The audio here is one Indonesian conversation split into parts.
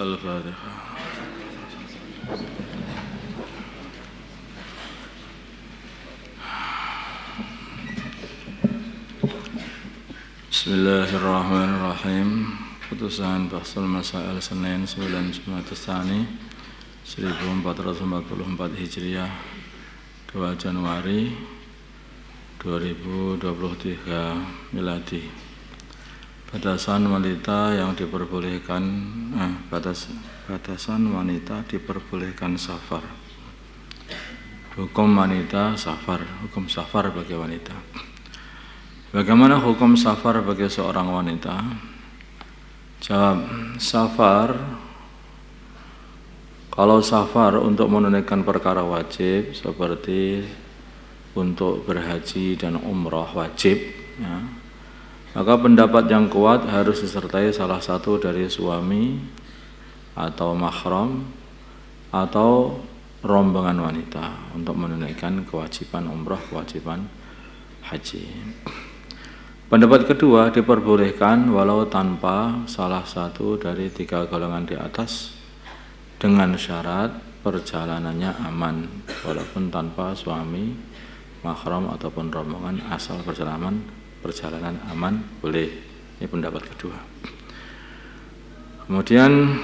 Al-Fatihah. Bismillahirrahmanirrahim. Putusan Bahsul Masail Senin 9 Jumat Tsani 1444 Hijriah 2 Januari 2023 Miladi. Batasan wanita yang diperbolehkan batasan wanita diperbolehkan safar. Hukum wanita safar, hukum safar bagi wanita. Bagaimana hukum safar bagi seorang wanita? Jawab, safar, kalau safar untuk menunaikan perkara wajib seperti untuk berhaji dan umrah wajib, ya, maka pendapat yang kuat harus disertai salah satu dari suami atau mahram atau rombongan wanita untuk menunaikan kewajiban umrah, kewajiban haji. Pendapat kedua, diperbolehkan walau tanpa salah satu dari 3 golongan di atas dengan syarat perjalanannya aman, walaupun tanpa suami, mahram ataupun rombongan, asal perjalanan aman boleh. Ini pendapat kedua. Kemudian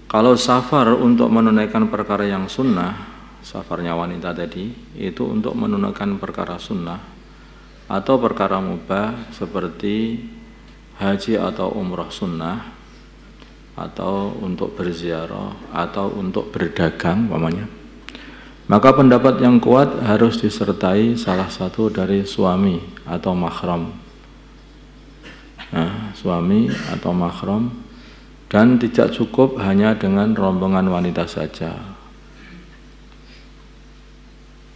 kalau safar untuk menunaikan perkara yang sunnah, safarnya wanita tadi itu untuk menunaikan perkara sunnah atau perkara mubah seperti haji atau umrah sunnah, atau untuk berziarah atau untuk berdagang umpamanya, maka pendapat yang kuat harus disertai salah satu dari suami atau mahram, suami atau mahram, dan tidak cukup hanya dengan rombongan wanita saja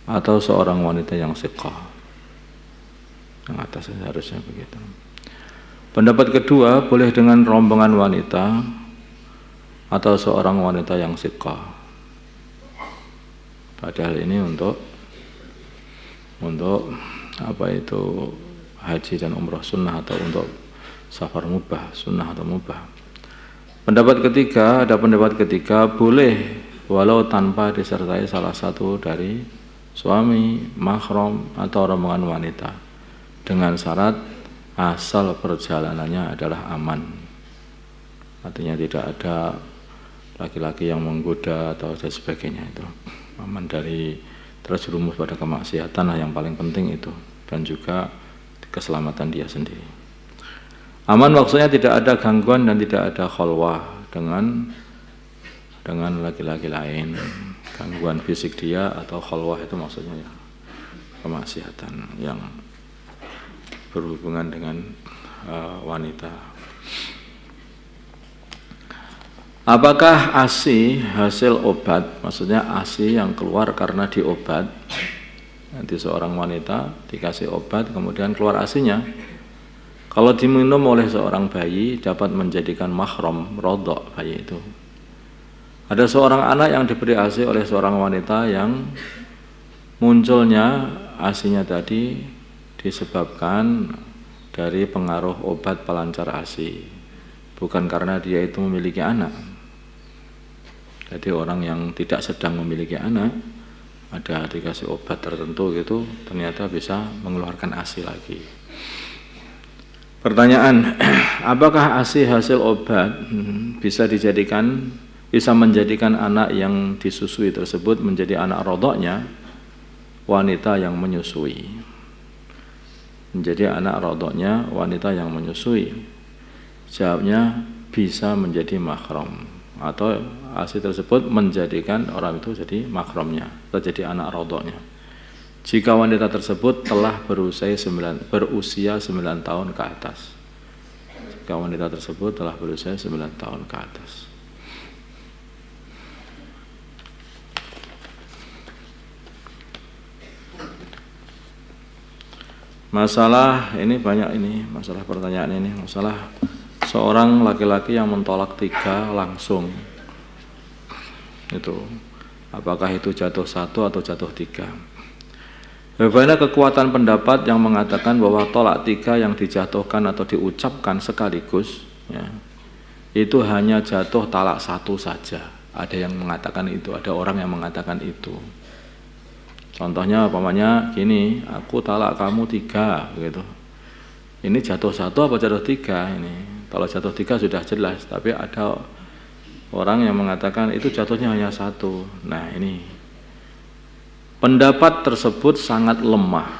atau seorang wanita yang siqah. Yang atas harusnya begitu. Pendapat kedua, boleh dengan rombongan wanita atau seorang wanita yang siqah. Padahal ini untuk apa itu haji dan umrah sunnah atau untuk safar mubah, sunnah atau mubah. Pendapat ketiga, ada pendapat ketiga, boleh walau tanpa disertai salah satu dari suami, mahram atau rombongan wanita, dengan syarat asal perjalanannya adalah aman. Artinya tidak ada laki-laki yang menggoda atau sebagainya, itu aman dari terjerumus pada kemaksiatan lah yang paling penting itu, dan juga keselamatan dia sendiri. Aman maksudnya tidak ada gangguan dan tidak ada khalwah dengan laki-laki lain, gangguan fisik dia atau khalwah itu maksudnya ya kemaksiatan yang berhubungan dengan wanita. Apakah ASI hasil obat, maksudnya ASI yang keluar karena diobat, nanti seorang wanita dikasih obat kemudian keluar ASI-nya, kalau diminum oleh seorang bayi dapat menjadikan mahram, rodok bayi itu. Ada seorang anak yang diberi ASI oleh seorang wanita yang munculnya ASI-nya tadi disebabkan dari pengaruh obat pelancar ASI, bukan karena dia itu memiliki anak. Jadi orang yang tidak sedang memiliki anak, ada dikasih obat tertentu gitu, ternyata bisa mengeluarkan ASI lagi. Pertanyaan, apakah ASI hasil obat bisa menjadikan anak yang disusui tersebut menjadi anak rodoknya wanita yang menyusui? Menjadi anak rodoknya wanita yang menyusui? Jawabnya, bisa menjadi mahram, atau ASI tersebut menjadikan orang itu jadi mahramnya atau jadi anak rodoknya jika wanita tersebut telah berusia 9 tahun ke atas. Jika wanita tersebut telah berusia 9 tahun ke atas. Masalah ini banyak, ini masalah pertanyaan ini, masalah seorang laki-laki yang mentolak 3 langsung, itu apakah itu jatuh 1 atau jatuh 3? Bagaimana kekuatan pendapat yang mengatakan bahwa tolak 3 yang dijatuhkan atau diucapkan sekaligus, ya, itu hanya jatuh talak satu saja. Ada yang mengatakan itu, ada orang yang mengatakan itu. Contohnya umpamanya gini, aku talak kamu 3 gitu. Ini jatuh 1 apa jatuh 3 ini? Kalau jatuh 3 sudah jelas, tapi ada orang yang mengatakan itu jatuhnya hanya 1. Nah ini pendapat tersebut sangat lemah.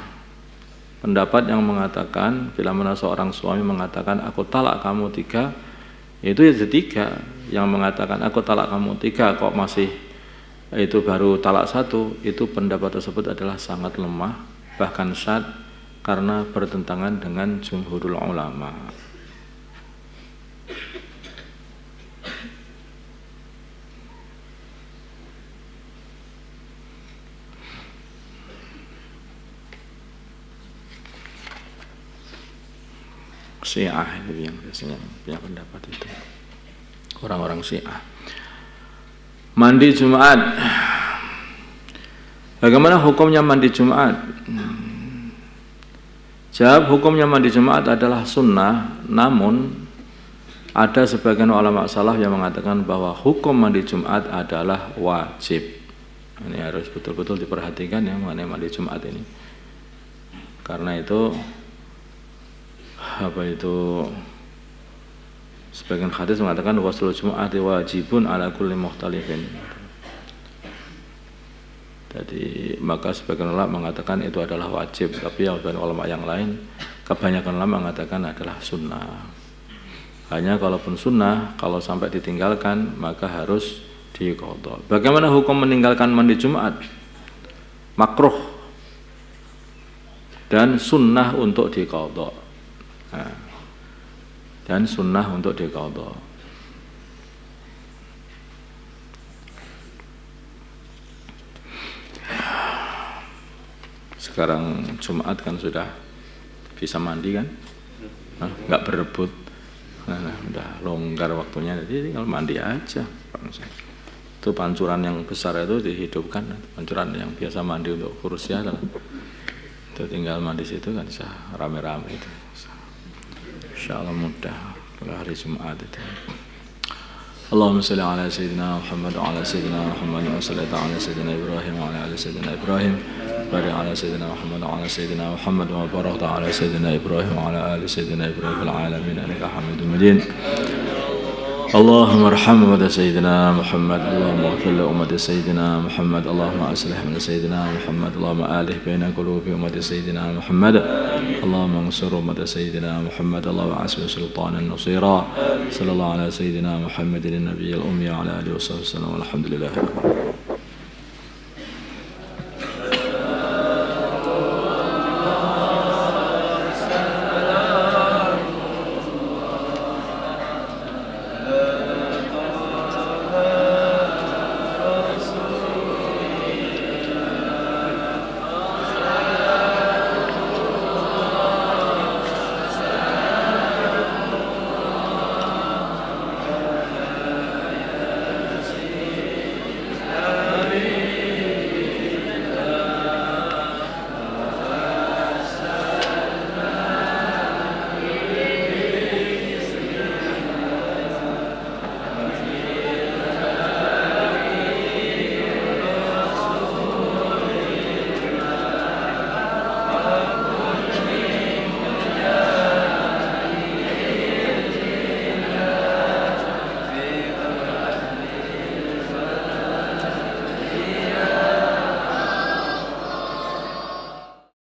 Pendapat yang mengatakan bila mana seorang suami mengatakan aku talak kamu 3, itu ya 3. Yang mengatakan aku talak kamu 3 kok masih itu baru talak 1, itu pendapat tersebut adalah sangat lemah, bahkan syadz, karena bertentangan dengan jumhurul ulama. Syiah itu yang biasanya punya pendapat itu, orang-orang Syiah. Mandi Jumat, bagaimana hukumnya mandi Jumat? Jawab, hukumnya mandi Jumat adalah sunnah, namun ada sebagian ulama salaf yang mengatakan bahwa hukum mandi Jumat adalah wajib. Ini harus betul-betul diperhatikan ya mengenai mandi Jumat ini, karena itu sebagian hadis mengatakan waslul Jum'ati wajibun ala kulli mukhtalifin. Jadi maka sebagian ulama mengatakan itu adalah wajib, tapi yang ulama yang lain, kebanyakan ulama mengatakan adalah sunnah. Hanya kalaupun sunnah, kalau sampai ditinggalkan maka harus diqadha. Bagaimana hukum meninggalkan mandi Jumat? Makruh dan sunnah untuk diqadha. Nah, dan sunnah untuk diqadha. Sekarang Jumat kan sudah bisa mandi kan, nggak berebut, udah longgar waktunya, jadi tinggal mandi aja. Itu pancuran yang besar itu dihidupkan, pancuran yang biasa mandi untuk kurusnya kan, itu tinggal mandi situ kan bisa rame-rame itu. Insyaallah mudah pada hari Jumat itu. Allahumma shalli ala sayyidina Muhammad wa ala sayyidina Muhammad wa sallallahu ala sayyidina Ibrahim wa ala sayyidina Ibrahim. Barik ala sayyidina Muhammad wa ala sayyidina Muhammad wa barakta ala sayyidina Ibrahim wa ala ali sayyidina Ibrahim fil alamin innaka Hamidum Majid. اللهم ارحم أمة سيدنا محمد، اللهم اغفر لأمة سيدنا محمد، اللهم أصلح من سيدنا محمد، اللهم آله بين قلوب أمة سيدنا محمد، اللهم انصر أمة سيدنا محمد، اللهم عسب سلطانا نصيرا. صلى الله على سيدنا محمد النبي الأمي وعلى آله وصحبه وسلم والحمد لله.